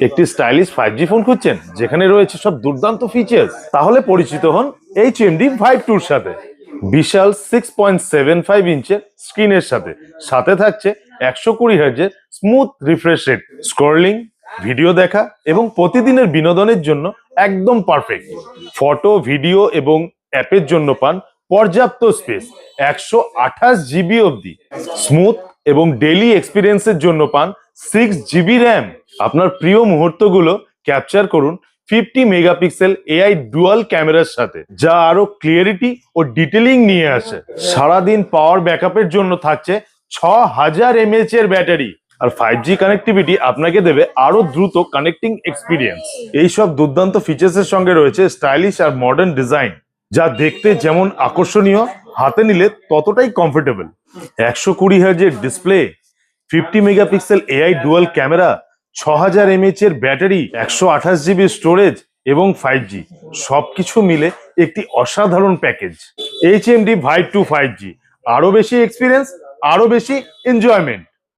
একটি stylish 5G phone খুঁজছেন যেখানে রয়েছে সব দুর্দান্ত ফিচার্স? তাহলে পরিচিত হন HMD Vive 2 এর সাথে। বিশাল 6.75 ইঞ্চের স্ক্রিনের সাথে সাথে থাকছে 120 হার্জের smooth refresh rate, scrolling, video দেখা এবং প্রতিদিনের বিনোদনের জন্য একদম পারফেক্ট। ফটো, ভিডিও এবং অ্যাপের জন্য পান পর্যাপ্ত স্পেস, 128 GB অবধি। স্মুথ এবং ডেইলি এক্সপিরিয়েন্সের জন্য পান 6 GB র্যাম। আপনার প্রিয় মুহূর্তগুলো ক্যাপচার করুন 50 মেগাপিক্সেল এআই ডুয়াল ক্যামেরার সাথে, যা আরো ক্লিয়ারিটি ও ডিটেলিং নিয়ে আসে। সারাদিন পাওয়ার ব্যাকআপের জন্য থাকছে 6000 mAh এর ব্যাটারি। আর 5G কানেক্টিভিটি আপনাকে দেবে আরো দ্রুত কানেক্টিং এক্সপিরিয়েন্স। এইসব দুর্দান্ত ফিচার্সের সঙ্গে রয়েছে স্টাইলিশ আর মডার্ন ডিজাইন, যা দেখতে যেমন আকর্ষণীয়, হাতে নিলে ততটাই কমফোর্টেবল। 120 হার্জের display, 50 megapixel AI dual camera, 6000 mAh এর ব্যাটারি, 128 GB স্টোরেজ এবং 5G সবকিছু মিলে একটি অসাধারণ প্যাকেজ। HMD Vive 2 5G, আরো বেশি এক্সপিরিয়েন্স, আরো বেশি এনজয়মেন্ট।